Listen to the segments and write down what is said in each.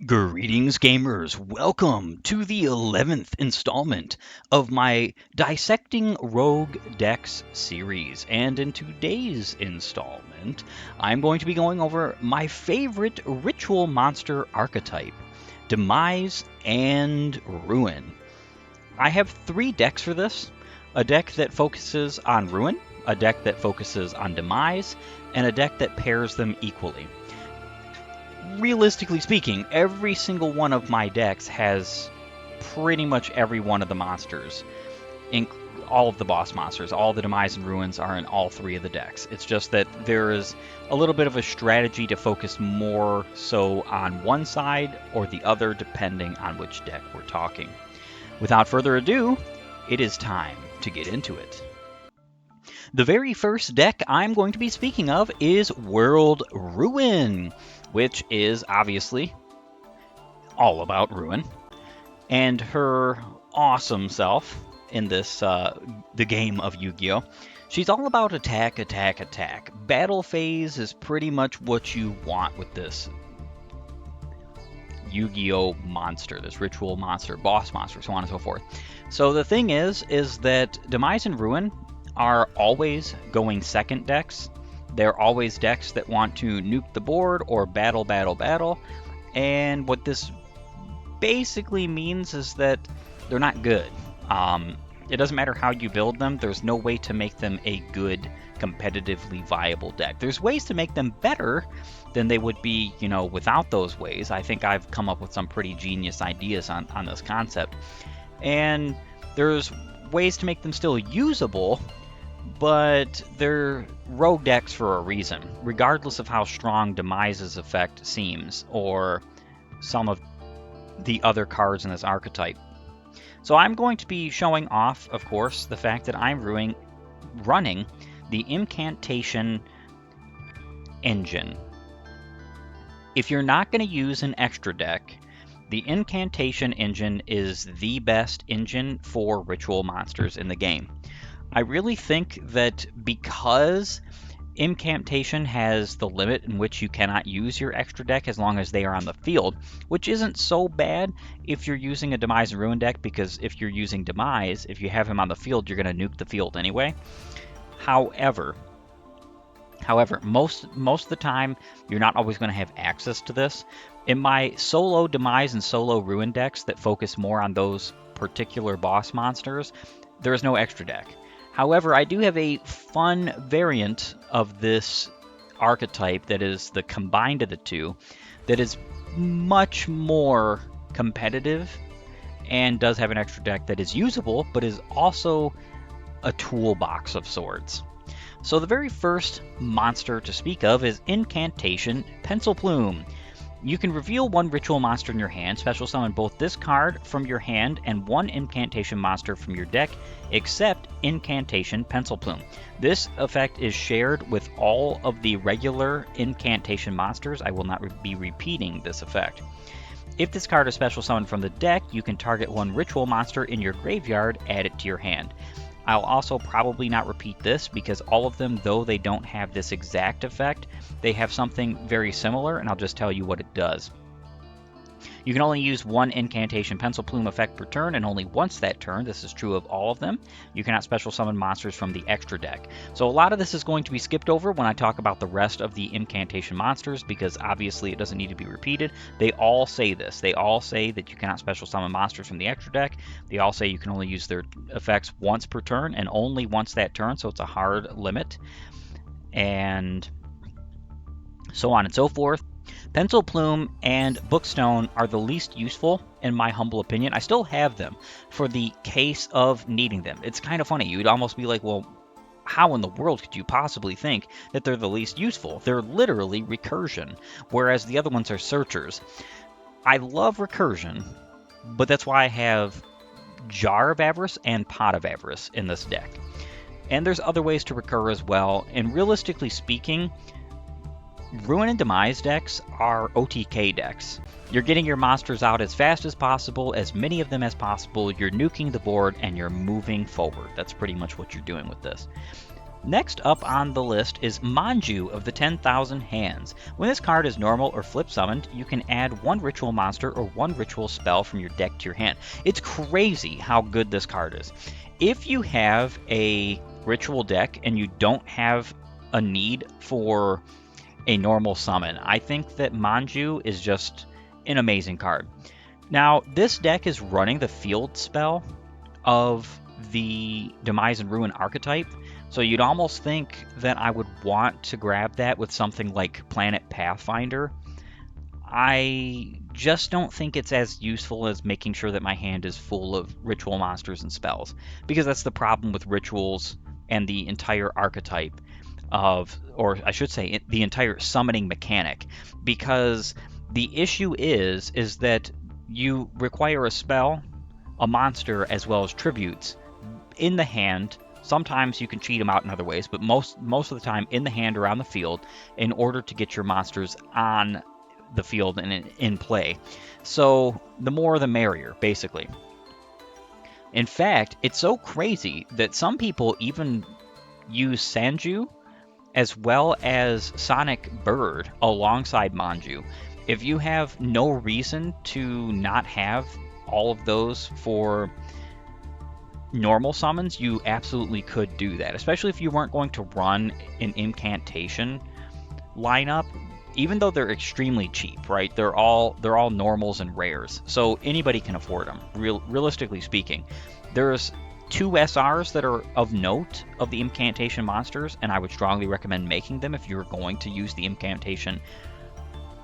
Greetings, gamers. Welcome to the 11th installment of my Dissecting Rogue Decks series. And in today's installment, I'm going to be going over my favorite ritual monster archetype, Demise and Ruin. I have three decks for this: a deck that focuses on Ruin, a deck that focuses on Demise, and a deck that pairs them equally. Realistically speaking, every single one of my decks has pretty much every one of the monsters, all of the boss monsters, all the Demise and Ruins are in all three of the decks. It's just that there is a little bit of a strategy to focus more so on one side or the other, depending on which deck we're talking. Without further ado, it is time to get into it. The very first deck I'm going to be speaking of is World Ruin, which is obviously all about Ruin and her awesome self in this the game of Yu-Gi-Oh! She's all about attack, attack, attack. Battle phase is pretty much what you want with this Yu-Gi-Oh! Monster, this ritual monster, boss monster, so on and so forth. So the thing is that Demise and Ruin are always going second decks. They're always decks that want to nuke the board or battle, battle, battle. And what this basically means is that they're not good. It doesn't matter how you build them. There's no way to make them a good, competitively viable deck. There's ways to make them better than they would be, without those ways. I think I've come up with some pretty genius ideas on this concept. And there's ways to make them still usable, but they're rogue decks for a reason, regardless of how strong Demise's effect seems, or some of the other cards in this archetype. So I'm going to be showing off, of course, the fact that I'm running the Incantation engine. If you're not going to use an extra deck, the Incantation engine is the best engine for ritual monsters in the game. I really think that because Incantation has the limit in which you cannot use your extra deck as long as they are on the field, which isn't so bad if you're using a Demise and Ruin deck, because if you're using Demise, if you have him on the field, you're going to nuke the field anyway. However, most of the time, you're not always going to have access to this. In my solo Demise and solo Ruin decks that focus more on those particular boss monsters, there is no extra deck. However, I do have a fun variant of this archetype that is the combined of the two, that is much more competitive and does have an extra deck that is usable, but is also a toolbox of sorts. So the very first monster to speak of is Incantation Pencil Plume. You can reveal one ritual monster in your hand, special summon both this card from your hand and one incantation monster from your deck, except Incantation Pencil Plume. This effect is shared with all of the regular incantation monsters. I will not be repeating this effect. If this card is special summoned from the deck, you can target one ritual monster in your graveyard, add it to your hand. I'll also probably not repeat this because all of them, though they don't have this exact effect, they have something very similar, and I'll just tell you what it does. You can only use one Incantation Pencil Plume effect per turn, and only once that turn. This is true of all of them. You cannot special summon monsters from the extra deck. So a lot of this is going to be skipped over when I talk about the rest of the Incantation monsters, because obviously it doesn't need to be repeated. They all say this. They all say that you cannot special summon monsters from the extra deck. They all say you can only use their effects once per turn, and only once that turn, so it's a hard limit. And so on and so forth. Pencil Plume and Bookstone are the least useful, in my humble opinion. I still have them for the case of needing them. It's kind of funny. You'd almost be like, well, how in the world could you possibly think that they're the least useful? They're literally recursion, whereas the other ones are searchers. I love recursion, but that's why I have Jar of Avarice and Pot of Avarice in this deck. And there's other ways to recur as well, and realistically speaking, Ruin and Demise decks are OTK decks. You're getting your monsters out as fast as possible, as many of them as possible, you're nuking the board, and you're moving forward. That's pretty much what you're doing with this. Next up on the list is Manju of the 10,000 Hands. When this card is normal or flip summoned, you can add one ritual monster or one ritual spell from your deck to your hand. It's crazy how good this card is. If you have a ritual deck and you don't have a need for a normal summon, I think that Manju is just an amazing card. Now, this deck is running the field spell of the Demise and Ruin archetype, so you'd almost think that I would want to grab that with something like Planet Pathfinder. I just don't think it's as useful as making sure that my hand is full of ritual monsters and spells, because that's the problem with rituals and the entire archetype of, or I should say, the entire summoning mechanic, because the issue is that you require a spell, a monster, as well as tributes in the hand. Sometimes you can cheat them out in other ways, but most of the time in the hand or on the field in order to get your monsters on the field and in play. So the more the merrier, basically. In fact, it's so crazy that some people even use Sanju as well as Sonic Bird alongside Manju. If you have no reason to not have all of those for normal summons, you absolutely could do that, especially if you weren't going to run an incantation lineup. Even though they're extremely cheap, right? They're all normals and rares, so anybody can afford them. Realistically speaking, there's 2 SRs that are of note of the incantation monsters, and I would strongly recommend making them if you're going to use the incantation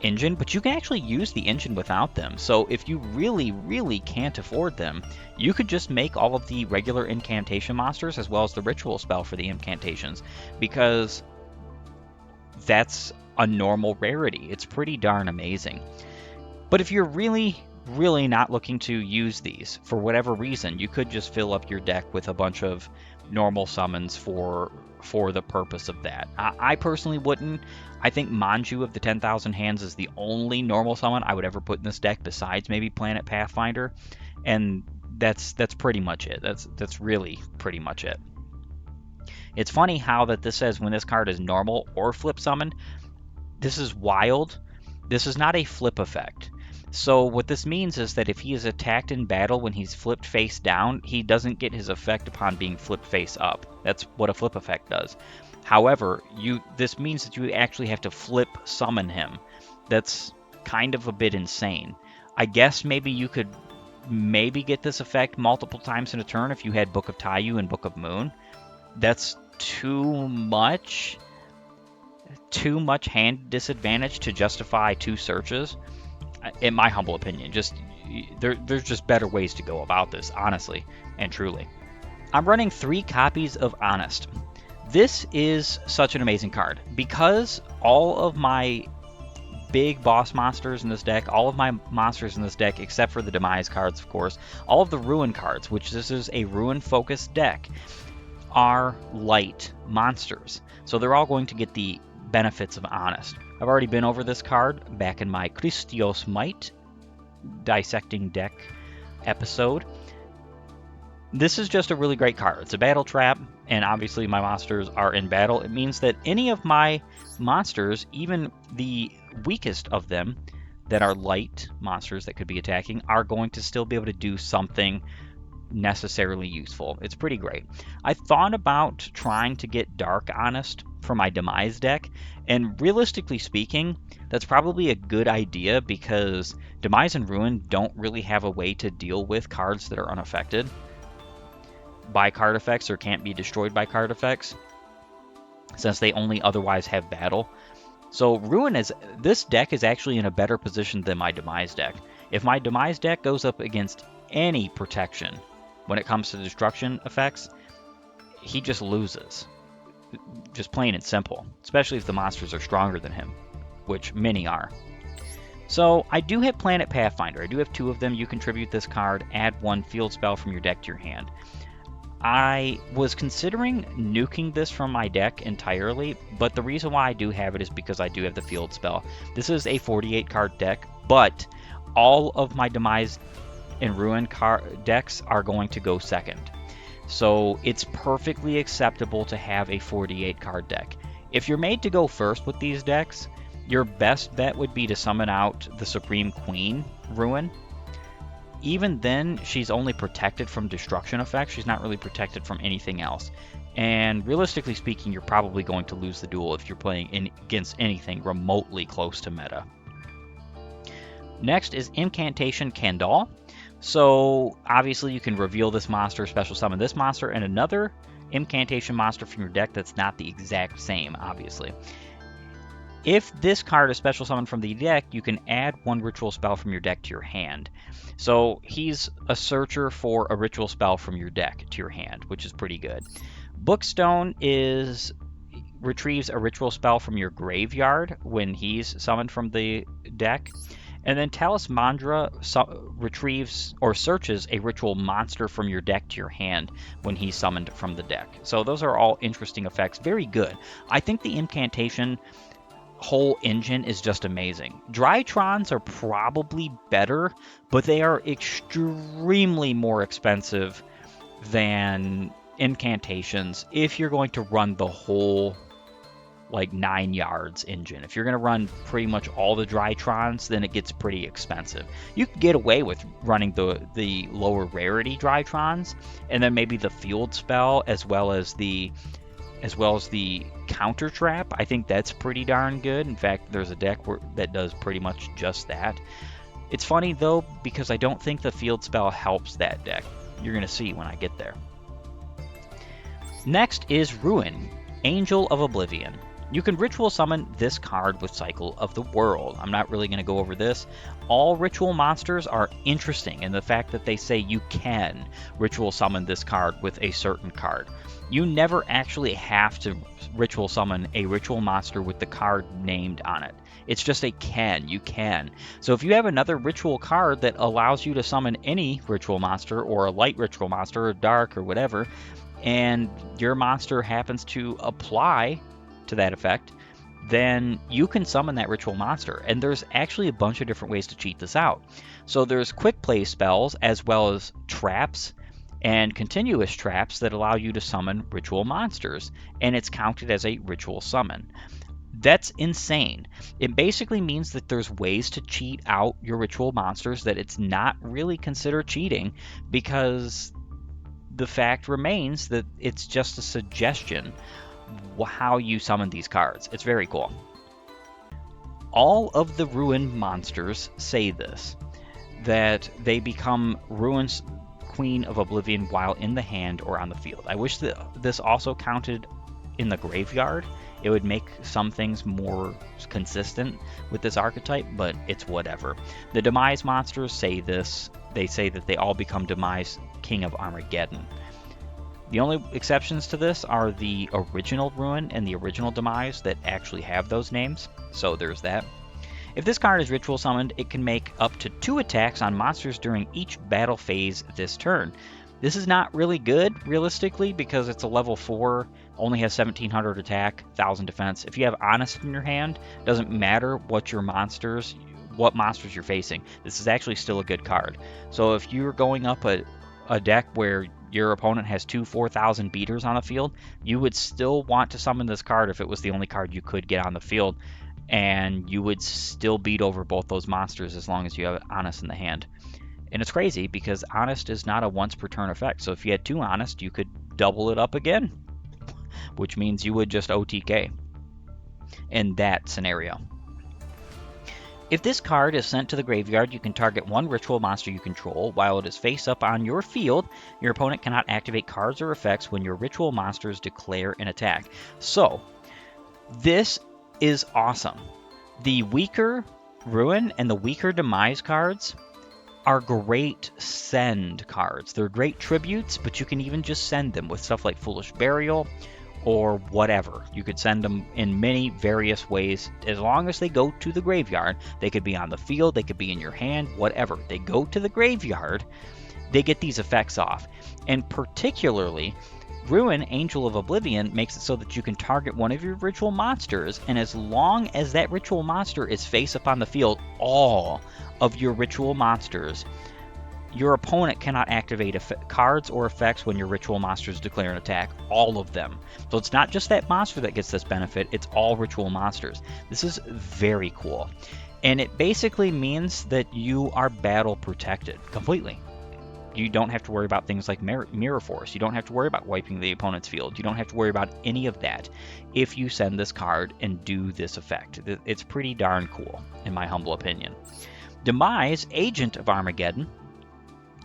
engine, but you can actually use the engine without them. So if you really can't afford them, you could just make all of the regular incantation monsters as well as the ritual spell for the incantations, because that's a normal rarity. It's pretty darn amazing. But if you're really not looking to use these for whatever reason, you could just fill up your deck with a bunch of normal summons for the purpose of that. I personally wouldn't. I think Manju of the 10,000 Hands is the only normal summon I would ever put in this deck, besides maybe Planet Pathfinder, and that's pretty much it. That's really pretty much it. It's funny how that this says when this card is normal or flip summoned. This is wild. This is not a flip effect. So what this means is that if he is attacked in battle when he's flipped face down, he doesn't get his effect upon being flipped face up. That's what a flip effect does. However, this means that you actually have to flip summon him. That's kind of a bit insane. I guess maybe you could get this effect multiple times in a turn if you had Book of Taiyu and Book of Moon. That's too much hand disadvantage to justify 2 searches, in my humble opinion. There's just better ways to go about this, honestly and truly. I'm running 3 copies of Honest. This is such an amazing card because all of my big boss monsters in this deck, all of my monsters in this deck, except for the Demise cards, of course, all of the Ruin cards, which this is a Ruin-focused deck, are light monsters. So they're all going to get the benefits of Honest. I've already been over this card back in my Christios Might Dissecting deck episode. This is just a really great card. It's a battle trap, and obviously my monsters are in battle. It means that any of my monsters, even the weakest of them that are light monsters that could be attacking, are going to still be able to do something necessarily useful. It's pretty great. I thought about trying to get Dark Honest for my Demise deck, and realistically speaking, that's probably a good idea because Demise and Ruin don't really have a way to deal with cards that are unaffected by card effects or can't be destroyed by card effects, since they only otherwise have battle. So this deck is actually in a better position than my Demise deck. If my Demise deck goes up against any protection when it comes to destruction effects, he just loses. Just plain and simple, especially if the monsters are stronger than him, which many are. So I do have Planet Pathfinder. I do have 2 of them. You contribute this card, add 1 field spell from your deck to your hand. I was considering nuking this from my deck entirely, but the reason why I do have it is because I do have the field spell. This is a 48 card deck, but all of my Demise and Ruin decks are going to go second. So it's perfectly acceptable to have a 48 card deck. If you're made to go first with these decks, your best bet would be to summon out the Supreme Queen Ruin. Even then, she's only protected from destruction effects. She's not really protected from anything else. And realistically speaking, you're probably going to lose the duel if you're playing against anything remotely close to meta. Next is Incantation Kandal. So obviously you can reveal this monster, special summon this monster, and another incantation monster from your deck that's not the exact same, obviously. If this card is special summoned from the deck, you can add one ritual spell from your deck to your hand. So he's a searcher for a ritual spell from your deck to your hand, which is pretty good. Bookstone retrieves a ritual spell from your graveyard when he's summoned from the deck. And then Talismandra retrieves or searches a ritual monster from your deck to your hand when he's summoned from the deck. So those are all interesting effects. Very good. I think the incantation whole engine is just amazing. Drytrons are probably better, but they are extremely more expensive than incantations if you're going to run the whole 9 yards engine. If you're going to run pretty much all the Drytrons, then it gets pretty expensive. You can get away with running the lower rarity Drytrons, and then maybe the field spell as well as the counter trap. I think that's pretty darn good. In fact, there's a deck that does pretty much just that. It's funny though, because I don't think the field spell helps that deck. You're going to see when I get there. Next is Ruin, Angel of Oblivion. You can ritual summon this card with Cycle of the World. I'm not really going to go over this. All ritual monsters are interesting in the fact that they say you can ritual summon this card with a certain card. You never actually have to ritual summon a ritual monster with the card named on it. It's just a can. You can. So if you have another ritual card that allows you to summon any ritual monster, or a light ritual monster, or dark, or whatever, and your monster happens to apply to that effect, then you can summon that ritual monster. And there's actually a bunch of different ways to cheat this out. So there's quick play spells as well as traps and continuous traps that allow you to summon ritual monsters, and it's counted as a ritual summon. That's insane. It basically means that there's ways to cheat out your ritual monsters that it's not really considered cheating, because the fact remains that it's just a suggestion how you summon these cards. It's very cool. All of the Ruin monsters say this, that they become Ruin's Queen of Oblivion while in the hand or on the field. I wish that this also counted in the graveyard. It would make some things more consistent with this archetype, but it's whatever. The Demise monsters say this. They say that they all become Demise, King of Armageddon. The only exceptions to this are the original Ruin and the original Demise that actually have those names, so there's that. If this card is ritual summoned, it can make up to 2 attacks on monsters during each battle phase this turn. This is not really good, realistically, because it's a level 4, only has 1700 attack, 1000 defense. If you have Honest in your hand, doesn't matter what monsters you're facing. This is actually still a good card. So if you're going up a deck where your opponent has 2 4000 beaters on the field, you would still want to summon this card if it was the only card you could get on the field, and you would still beat over both those monsters as long as you have Honest in the hand. And it's crazy because Honest is not a once per turn effect, so if you had 2 Honest, you could double it up again, which means you would just OTK in that scenario. If this card is sent to the graveyard, you can target one ritual monster you control. While it is face up on your field, your opponent cannot activate cards or effects when your ritual monsters declare an attack. So, this is awesome. The weaker Ruin and the weaker Demise cards are great send cards. They're great tributes, but you can even just send them with stuff like Foolish Burial or whatever. You could send them in many various ways. As long as they go to the graveyard, they could be on the field, they could be in your hand, whatever. They go to the graveyard, they get these effects off. And particularly, Ruin, Angel of Oblivion, makes it so that you can target one of your ritual monsters, and as long as that ritual monster is face up on the field, all of your ritual monsters, Your opponent cannot activate cards or effects when your ritual monsters declare an attack. All of them. So it's not just that monster that gets this benefit, it's all ritual monsters. This is very cool. And it basically means that you are battle protected completely. You don't have to worry about things like Mirror Force. You don't have to worry about wiping the opponent's field. You don't have to worry about any of that if you send this card and do this effect. It's pretty darn cool, in my humble opinion. Demise, Agent of Armageddon.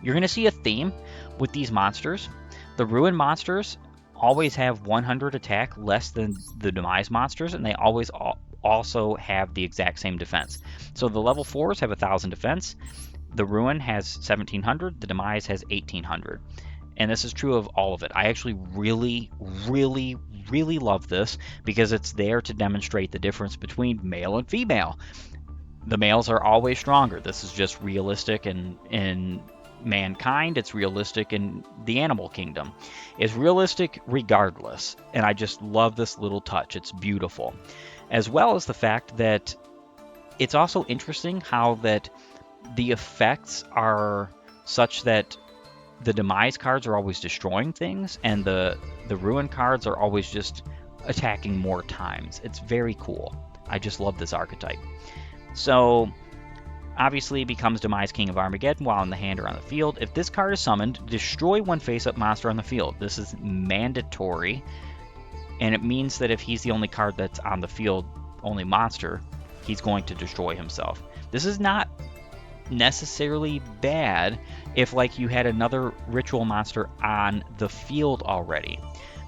You're going to see a theme with these monsters. The Ruin monsters always have 100 attack less than the Demise monsters, and they always also have the exact same defense. So the level 4s have 1,000 defense. The Ruin has 1,700. The Demise has 1,800. And this is true of all of it. I actually really, really, really love this because it's there to demonstrate the difference between male and female. The males are always stronger. This is just realistic in mankind. It's realistic in the animal kingdom. It's realistic regardless. And I just love this little touch. It's beautiful. As well as the fact that it's also interesting how that the effects are such that the Demise cards are always destroying things and the Ruin cards are always just attacking more times. It's very cool. I just love this archetype. So obviously becomes Demise King of Armageddon while in the hand or on the field. If this card is summoned, destroy one face-up monster on the field. This is mandatory, and it means that if he's the only card that's on the field, only monster, he's going to destroy himself. This is not necessarily bad if like you had another ritual monster on the field already,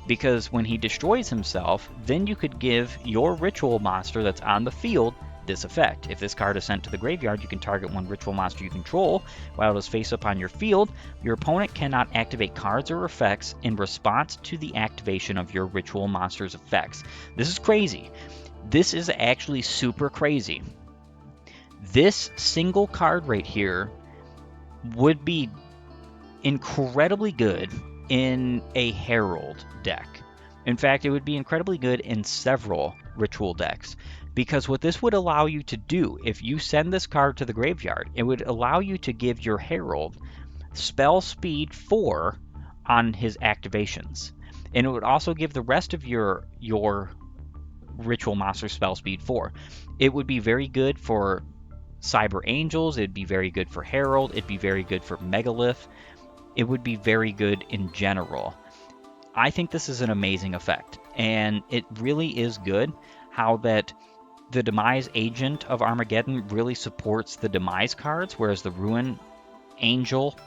because when he destroys himself, then you could give your ritual monster that's on the field this effect. If this card is sent to the graveyard, you can target one ritual monster you control while it is face up on your field. Your opponent cannot activate cards or effects in response to the activation of your ritual monster's effects. This is crazy. This is actually super crazy. This single card right here would be incredibly good in a Herald deck. In fact, it would be incredibly good in several ritual decks, because what this would allow you to do, if you send this card to the graveyard, it would allow you to give your Herald spell speed 4 on his activations. And it would also give the rest of your ritual monster spell speed 4. It would be very good for Cyber Angels, it'd be very good for Herald, it'd be very good for Megalith. It would be very good in general. I think this is an amazing effect, and it really is good how that the Demise Agent of Armageddon really supports the Demise cards, whereas the Ruin Angel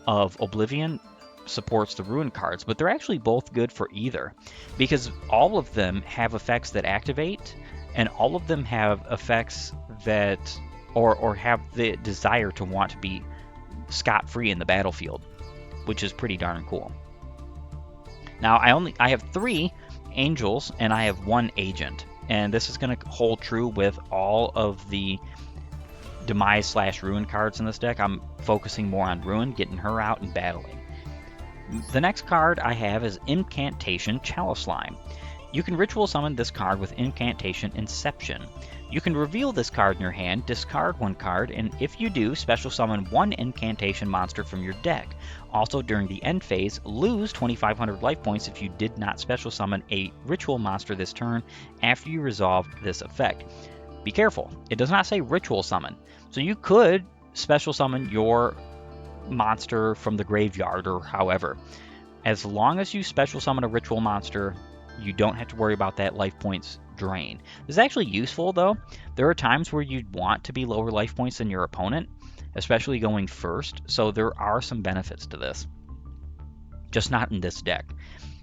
of Oblivion supports the Ruin cards. But they're actually both good for either, because all of them have effects that activate, and all of them have effects that, or have the desire to want to be scot-free in the battlefield, which is pretty darn cool. Now, I have 3 angels, and I have 1 agent. And this is going to hold true with all of the Demise/Ruin cards in this deck. I'm focusing more on Ruin, getting her out and battling. The next card I have is Incantation Chalice Slime. You can ritual summon this card with Incantation Inception. You can reveal this card in your hand, discard 1 card, and if you do, special summon 1 incantation monster from your deck. Also, during the end phase, lose 2,500 life points if you did not special summon a ritual monster this turn after you resolved this effect. Be careful, it does not say ritual summon. So you could special summon your monster from the graveyard or however. As long as you special summon a ritual monster, you don't have to worry about that life points drain. This is actually useful though. There are times where you'd want to be lower life points than your opponent, especially going first, so there are some benefits to this. Just not in this deck.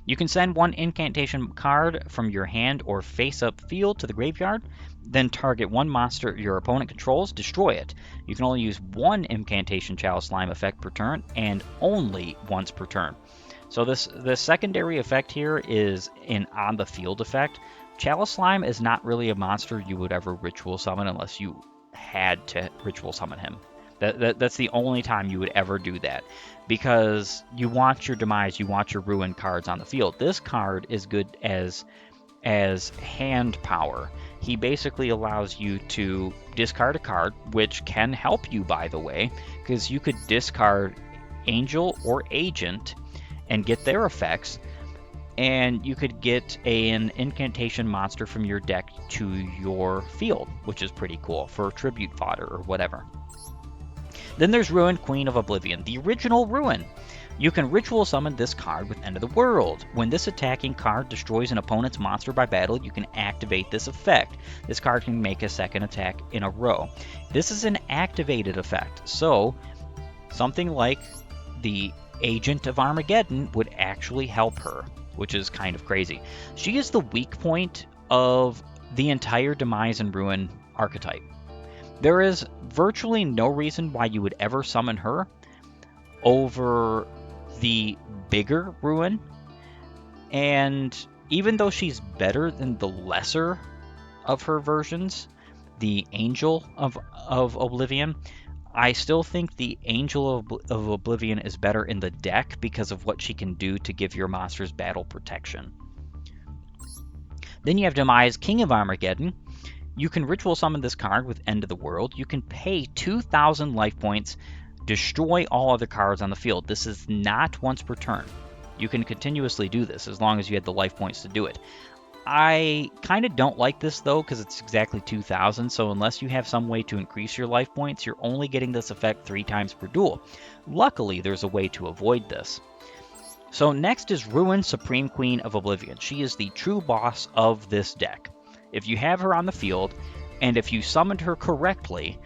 You can send 1 incantation card from your hand or face-up field to the graveyard, then target 1 monster your opponent controls, destroy it. You can only use 1 incantation Chalice Slime effect per turn, and only once per turn. So the secondary effect here is an on-the-field effect. Chalice Slime is not really a monster you would ever ritual summon unless you had to ritual summon him. That's the only time you would ever do that, because you want your Demise, you want your Ruin cards on the field. This card is good as as hand power. He basically allows you to discard a card, which can help you, by the way, because you could discard Angel or Agent and get their effects, and you could get an incantation monster from your deck to your field, which is pretty cool for tribute fodder or whatever. Then there's Ruin, Queen of Oblivion, the original Ruin. You can ritual summon this card with End of the World. When this attacking card destroys an opponent's monster by battle, you can activate this effect. This card can make a second attack in a row. This is an activated effect, so something like the Agent of Armageddon would actually help her, which is kind of crazy. She is the weak point of the entire Demise and Ruin archetype. There is virtually no reason why you would ever summon her over the bigger Ruin, and even though she's better than the lesser of her versions, the Angel of Oblivion, I still think the Angel of Oblivion is better in the deck because of what she can do to give your monsters battle protection. Then you have Demise, King of Armageddon. You can ritual summon this card with End of the World. You can pay 2,000 life points, destroy all other cards on the field. This is not once per turn. You can continuously do this as long as you had the life points to do it. I kind of don't like this though because it's exactly 2,000, so unless you have some way to increase your life points, you're only getting this effect 3 times per duel. Luckily, there's a way to avoid this. So next is Ruin, Supreme Queen of Oblivion. She is the true boss of this deck. If you have her on the field, and if you summoned her correctly,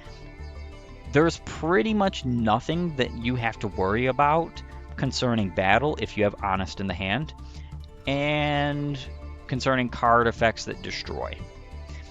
there's pretty much nothing that you have to worry about concerning battle if you have Honest in the hand, and concerning card effects that destroy.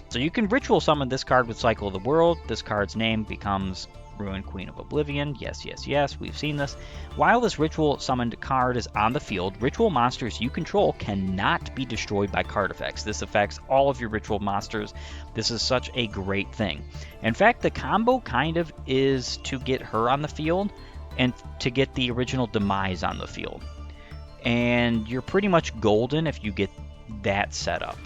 So you can ritual summon this card with Cycle of the World. This card's name becomes Ruin, Queen of Oblivion. Yes, yes, yes, we've seen this. While this ritual summoned card is on the field, ritual monsters you control cannot be destroyed by card effects. This affects all of your ritual monsters. This is such a great thing. In fact, the combo kind of is to get her on the field and to get the original Demise on the field. And you're pretty much golden if you get that set up.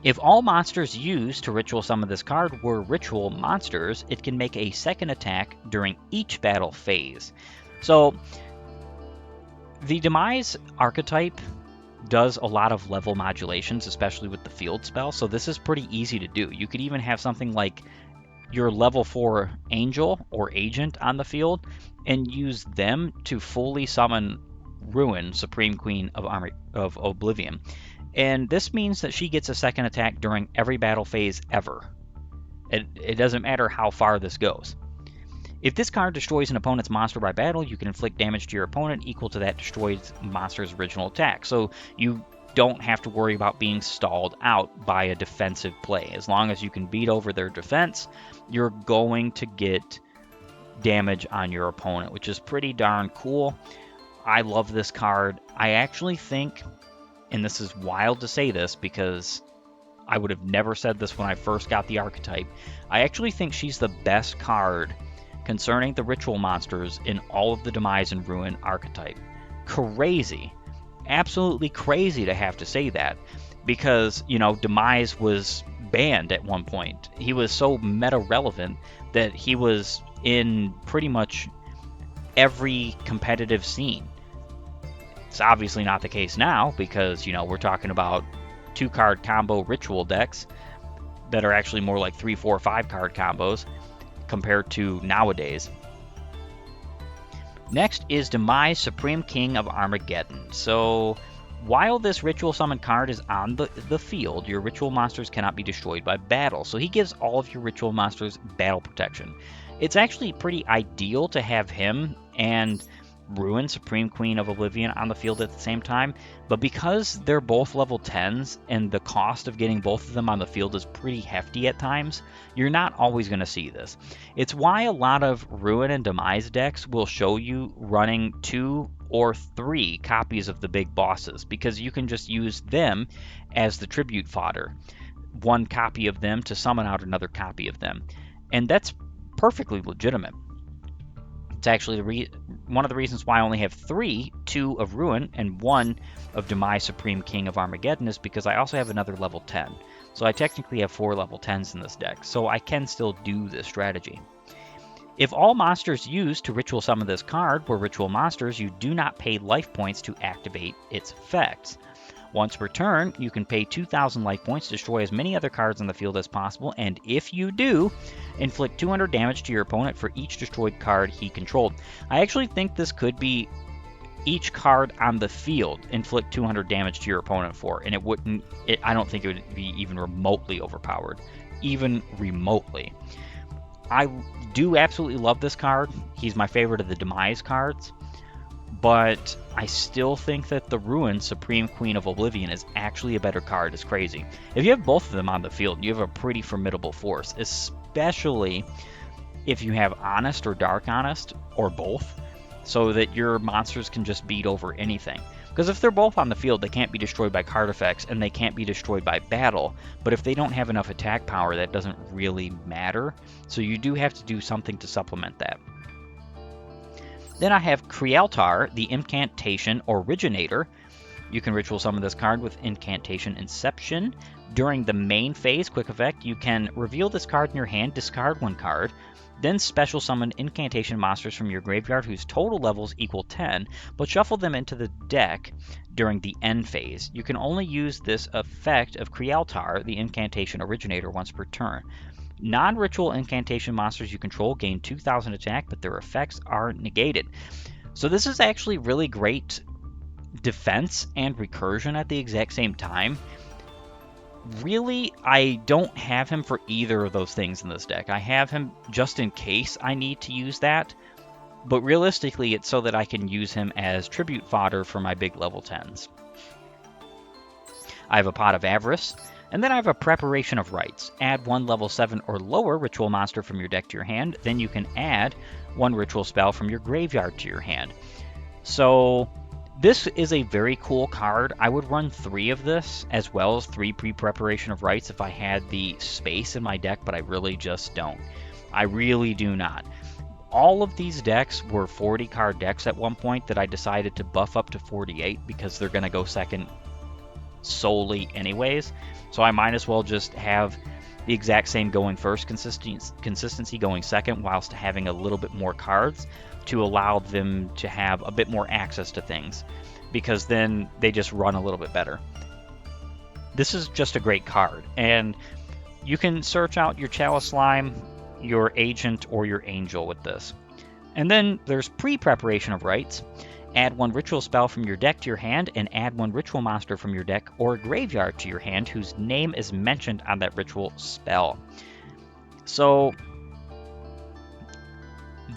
If all monsters used to ritual summon this card were ritual monsters, it can make a second attack during each battle phase. So, the Demise archetype does a lot of level modulations, especially with the field spell, so this is pretty easy to do. You could even have something like your level 4 Angel or Agent on the field and use them to fully summon Ruin, Supreme Queen of Oblivion. And this means that she gets a second attack during every battle phase ever. It doesn't matter how far this goes. If this card destroys an opponent's monster by battle, you can inflict damage to your opponent equal to that destroyed monster's original attack. So you don't have to worry about being stalled out by a defensive play. As long as you can beat over their defense, you're going to get damage on your opponent, which is pretty darn cool. I love this card. I actually think, and this is wild to say this because I would have never said this when I first got the archetype, I actually think she's the best card concerning the ritual monsters in all of the Demise and Ruin archetype. Crazy. Absolutely crazy to have to say that because, you know, Demise was banned at one point. He was so meta relevant that he was in pretty much every competitive scene. It's obviously not the case now because, you know, we're talking about 2-card combo ritual decks that are actually more like 3, 4, 5-card combos compared to nowadays. Next is Demise, Supreme King of Armageddon. So while this ritual summon card is on the field, your ritual monsters cannot be destroyed by battle. So he gives all of your ritual monsters battle protection. It's actually pretty ideal to have him and Ruin, Supreme Queen of Oblivion on the field at the same time, but because they're both level 10s and the cost of getting both of them on the field is pretty hefty at times, you're not always going to see this. It's why a lot of Ruin and Demise decks will show you running 2 or 3 copies of the big bosses, because you can just use them as the tribute fodder. 1 copy of them to summon out another copy of them. And that's perfectly legitimate. It's actually one of the reasons why I only have 3, 2 of Ruin and 1 of Demise Supreme King of Armageddon, is because I also have another level 10. So I technically have 4 level 10s in this deck, so I can still do this strategy. If all monsters used to ritual summon this card were ritual monsters, you do not pay life points to activate its effects. Once per turn, you can pay 2,000 life points to destroy as many other cards on the field as possible, and if you do, inflict 200 damage to your opponent for each destroyed card he controlled. I actually think this could be each card on the field inflict 200 damage to your opponent for, and I don't think it would be even remotely overpowered. Even remotely. I do absolutely love this card. He's my favorite of the Demise cards. But I still think that the Ruin Supreme Queen of Oblivion is actually a better card. It's crazy. If you have both of them on the field, you have a pretty formidable force, especially if you have Honest or Dark Honest, or both, so that your monsters can just beat over anything. Because if they're both on the field, they can't be destroyed by card effects, and they can't be destroyed by battle. But if they don't have enough attack power, that doesn't really matter. So you do have to do something to supplement that. Then I have Crealtar, the Incantation Originator. You can ritual summon this card with Incantation Inception. During the main phase, quick effect, you can reveal this card in your hand, discard 1 card, then special summon incantation monsters from your graveyard whose total levels equal 10, but shuffle them into the deck during the end phase. You can only use this effect of Crealtar, the Incantation Originator, once per turn. Non-ritual incantation monsters you control gain 2,000 attack, but their effects are negated. So this is actually really great defense and recursion at the exact same time. Really, I don't have him for either of those things in this deck. I have him just in case I need to use that, but realistically it's so that I can use him as tribute fodder for my big level 10s. I have a Pot of Avarice. And then I have a Preparation of Rites. Add 1 level 7 or lower ritual monster from your deck to your hand. Then you can add 1 ritual spell from your graveyard to your hand. So this is a very cool card. I would run 3 of this, as well as 3 Preparation of Rites if I had the space in my deck, but I really just don't. I really do not. All of these decks were 40 card decks at one point that I decided to buff up to 48 because they're going to go second solely anyways, so I might as well just have the exact same going first consistency going second, whilst having a little bit more cards to allow them to have a bit more access to things, because then they just run a little bit better. This is just a great card, and you can search out your Chalice Slime, your Agent, or your Angel with this. And then there's Preparation of Rites. Add 1 ritual spell from your deck to your hand, and add 1 ritual monster from your deck or graveyard to your hand whose name is mentioned on that ritual spell. So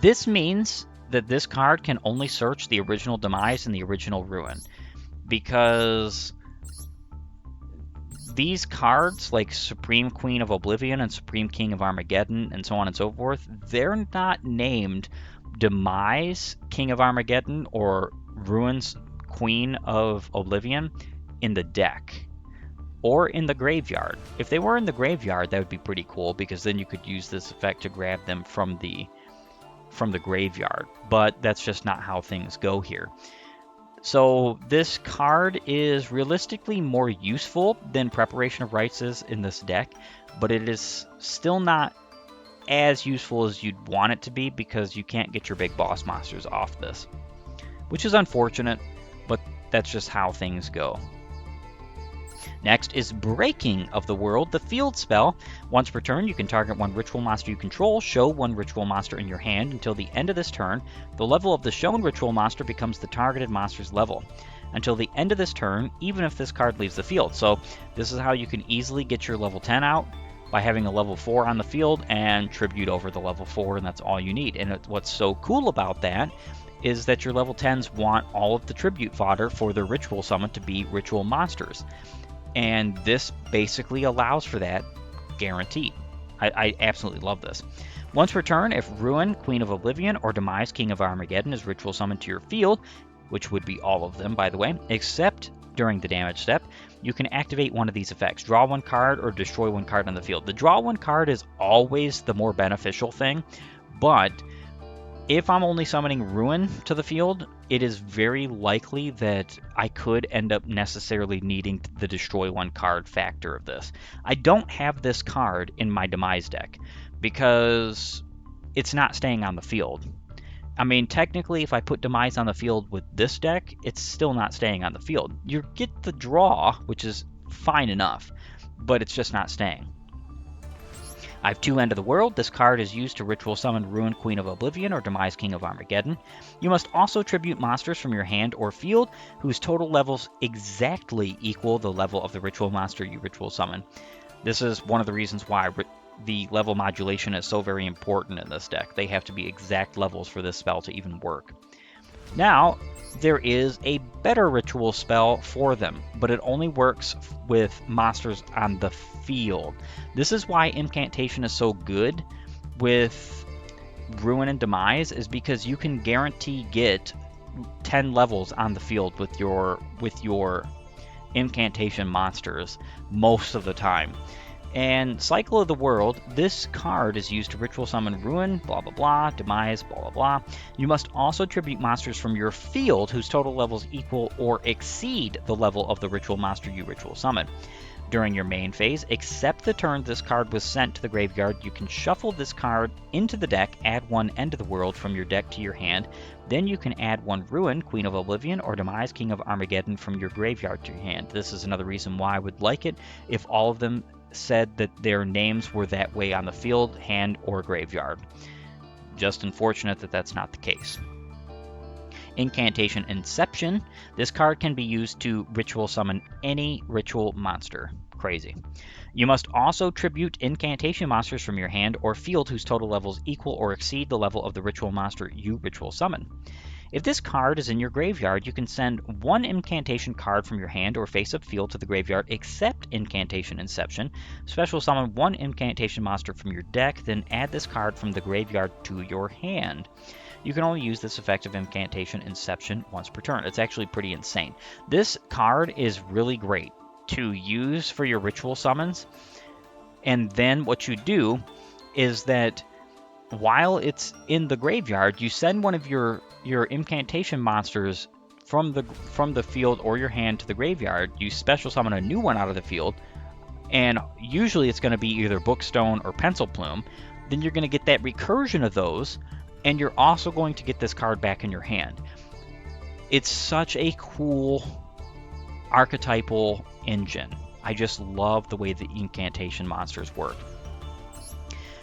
this means that this card can only search the original Demise and the original Ruin, because these cards like Supreme Queen of Oblivion and Supreme King of Armageddon and so on and so forth, they're not named Demise King of Armageddon or Ruin's Queen of Oblivion in the deck or in the graveyard. If they were in the graveyard, that would be pretty cool, because then you could use this effect to grab them from the graveyard, but that's just not how things go here. So this card is realistically more useful than Preparation of Rites is in this deck, but it is still not as useful as you'd want it to be, because you can't get your big boss monsters off this, which is unfortunate, but that's just how things go. Next is Breaking of the World, the field spell. Once per turn, you can target 1 ritual monster you control, show 1 ritual monster in your hand until the end of this turn. The level of the shown ritual monster becomes the targeted monster's level until the end of this turn, even if this card leaves the field. So this is how you can easily get your level 10 out, by having a level 4 on the field and tribute over the level 4, and that's all you need. And what's so cool about that is that your level 10s want all of the tribute fodder for their ritual summon to be ritual monsters. And this basically allows for that, guaranteed. I absolutely love this. Once per turn, if Ruin, Queen of Oblivion, or Demise, King of Armageddon is ritual summoned to your field, which would be all of them, by the way, except during the damage step, you can activate one of these effects. Draw 1 card or destroy 1 card on the field. The draw 1 card is always the more beneficial thing, but If I'm only summoning Ruin to the field, it is very likely that I could end up necessarily needing the Destroy One card factor of this. I don't have this card in my Demise deck because it's not staying on the field. I mean, technically, if I put Demise on the field with this deck, it's still not staying on the field. You get the draw, which is fine enough, but it's just not staying. I have 2 End of the World. This card is used to ritual summon Ruin Queen of Oblivion or Demise King of Armageddon. You must also tribute monsters from your hand or field whose total levels exactly equal the level of the ritual monster you ritual summon. This is one of the reasons why the level modulation is so very important in this deck. They have to be exact levels for this spell to even work. Now, there is a better ritual spell for them, but it only works with monsters on the field. This is why Incantation is so good with Ruin and Demise, is because you can guarantee get 10 levels on the field with your Incantation monsters most of the time. And Cycle of the World, this card is used to ritual summon Ruin, blah blah blah, Demise, blah blah blah. You must also tribute monsters from your field whose total levels equal or exceed the level of the ritual monster you ritual summon. During your main phase, except the turn this card was sent to the graveyard, you can shuffle this card into the deck, add 1 End of the World from your deck to your hand. Then you can add 1 Ruin, Queen of Oblivion, or Demise, King of Armageddon from your graveyard to your hand. This is another reason why I would like it if all of them said that their names were that way on the field, hand, or graveyard. Just unfortunate that that's not the case. Incantation Inception. This card can be used to ritual summon any ritual monster. Crazy. You must also tribute incantation monsters from your hand or field whose total levels equal or exceed the level of the ritual monster you ritual summon. If this card is in your graveyard, you can send 1 incantation card from your hand or face-up field to the graveyard except Incantation Inception. Special summon 1 incantation monster from your deck, then add this card from the graveyard to your hand. You can only use this effect of Incantation Inception once per turn. It's actually pretty insane. This card is really great to use for your ritual summons. And then what you do is that while it's in the graveyard, you send one of your incantation monsters from the field or your hand to the graveyard. You special summon a new one out of the field, and usually it's going to be either Bookstone or Pencil Plume. Then you're going to get that recursion of those, and you're also going to get this card back in your hand. It's such a cool archetypal engine. I just love the way the incantation monsters work.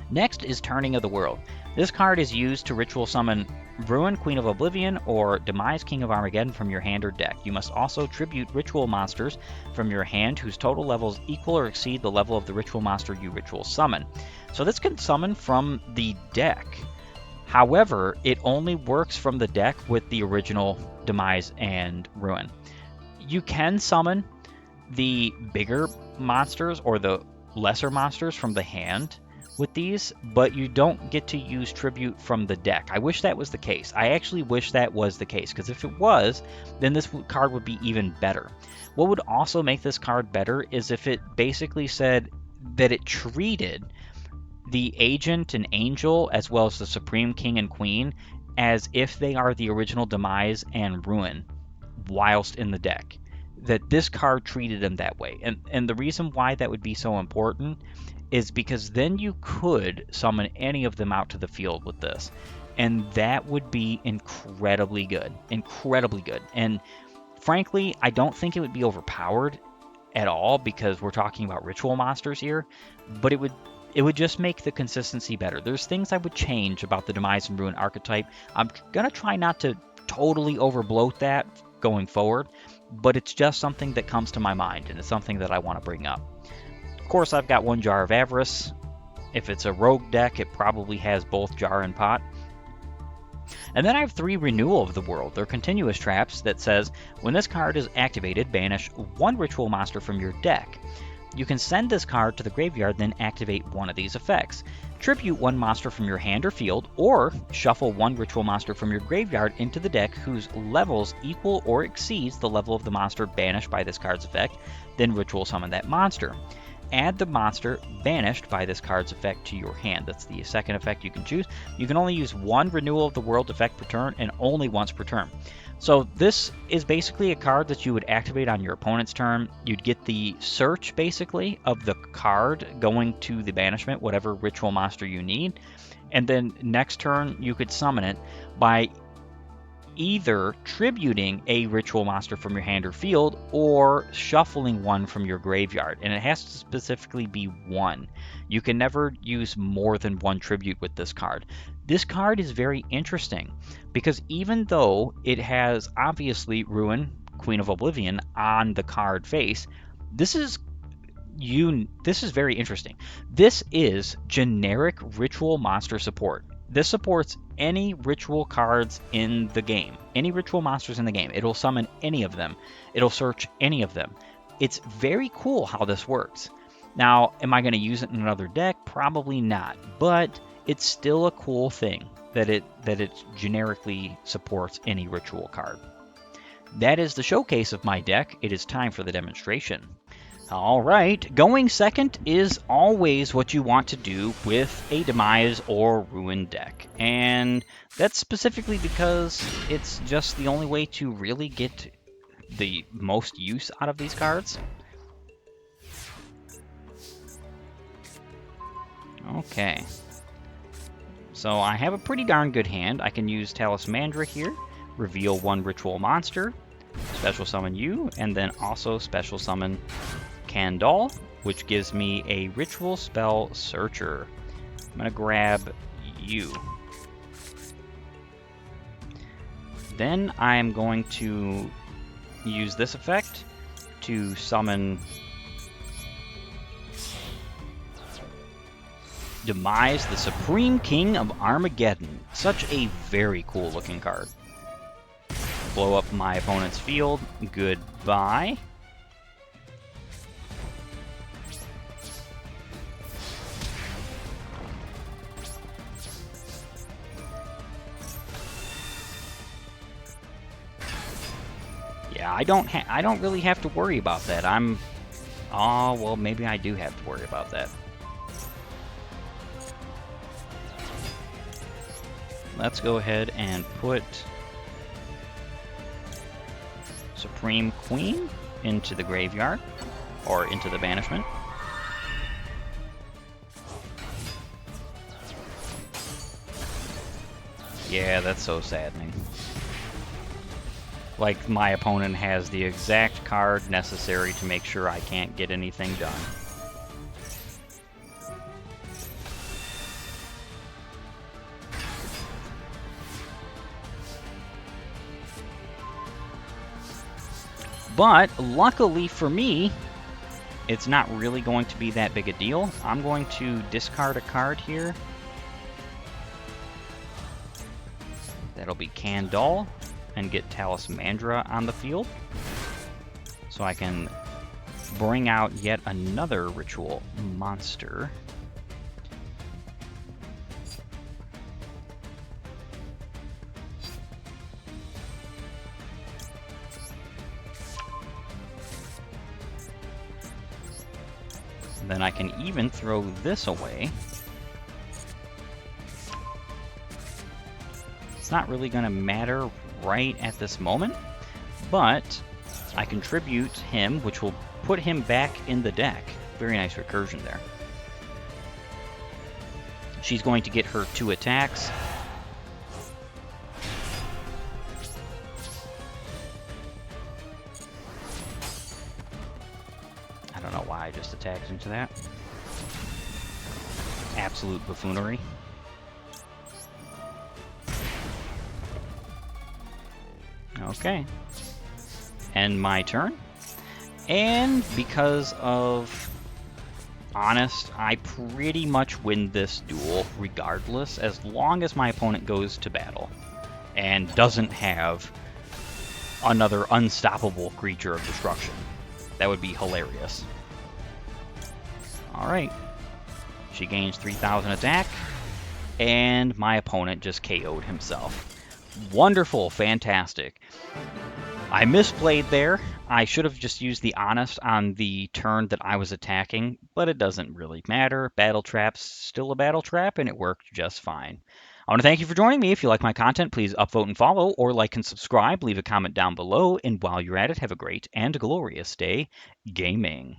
Next is Turning of the World. This card is used to ritual summon Ruin, Queen of Oblivion, or Demise, King of Armageddon from your hand or deck. You must also tribute ritual monsters from your hand whose total levels equal or exceed the level of the ritual monster you ritual summon. So this can summon from the deck. However, it only works from the deck with the original Demise and Ruin. You can summon the bigger monsters or the lesser monsters from the hand with these, but you don't get to use tribute from the deck. I wish that was the case. I actually wish that was the case, because if it was, then this card would be even better. What would also make this card better is if it basically said that it treated the agent and angel, as well as the supreme king and queen, as if they are the original Demise and Ruin whilst in the deck. That this card treated them that way. And the reason why that would be so important is because then you could summon any of them out to the field with this. And that would be incredibly good. Incredibly good. And frankly, I don't think it would be overpowered at all, because we're talking about ritual monsters here. But it would just make the consistency better. There's things I would change about the Demise and Ruin archetype. I'm going to try not to totally overbloat that going forward, but it's just something that comes to my mind, and it's something that I want to bring up. Of course, I've got 1 Jar of Avarice. If it's a rogue deck, it probably has both Jar and Pot. And then I have 3 Renewal of the World. They're continuous traps that says, when this card is activated, banish 1 ritual monster from your deck. You can send this card to the graveyard, then activate one of these effects. Tribute 1 monster from your hand or field, or shuffle 1 ritual monster from your graveyard into the deck whose levels equal or exceeds the level of the monster banished by this card's effect, then ritual summon that monster. add the monster banished by this card's effect to your hand. That's the second effect you can choose. You can only use one Renewal of the World effect per turn and only once per turn. So this is basically a card that you would activate on your opponent's turn. You'd get the search, basically, of the card going to the banishment, whatever ritual monster you need. And then next turn, you could summon it by either tributing a ritual monster from your hand or field or shuffling one from your graveyard, and it has to specifically be one. You can never use more than one tribute with this card. This card is very interesting because even though it has obviously Ruin, Queen of Oblivion on the card face, this is very interesting. This is generic ritual monster support. This supports any ritual cards in the game, any ritual monsters in the game. It'll summon any of them. It'll search any of them. It's very cool how this works. Now, am I going to use it in another deck? Probably not, but it's still a cool thing that it generically supports any ritual card. That is the showcase of my deck. It is time for the demonstration. All right, going second is always what you want to do with a Demise or Ruin deck. And that's specifically because it's just the only way to really get the most use out of these cards. Okay. So I have a pretty darn good hand. I can use Talismandra here, reveal one ritual monster, special summon you, and then also special summon Kandal, which gives me a ritual spell searcher. I'm going to grab you. Then I'm going to use this effect to summon Demise, the Supreme King of Armageddon. Such a very cool looking card. Blow up my opponent's field. Goodbye. Yeah, I don't really have to worry about that. Oh, well, maybe I do have to worry about that. Let's go ahead and put Supreme Queen into the graveyard, or into the banishment. Yeah, that's so saddening. Like, my opponent has the exact card necessary to make sure I can't get anything done. But, luckily for me, it's not really going to be that big a deal. I'm going to discard a card here. That'll be Kandal, and get Talismandra on the field. So I can bring out yet another ritual monster. Then I can even throw this away. It's not really going to matter right at this moment, but I contribute him, which will put him back in the deck. Very nice recursion there. She's going to get her 2 attacks. I don't know why I just attacked into that. Absolute buffoonery. Okay. End my turn. And because of Honest, I pretty much win this duel regardless, as long as my opponent goes to battle and doesn't have another unstoppable creature of destruction. That would be hilarious. Alright. She gains 3,000 attack, and my opponent just KO'd himself. Wonderful, fantastic. I misplayed there. I should have just used the Honest on the turn that I was attacking, but it doesn't really matter. Battle Trap's still a Battle Trap, and it worked just fine. I want to thank you for joining me. If you like my content, please upvote and follow, or like and subscribe. Leave a comment down below, and while you're at it, have a great and glorious day gaming.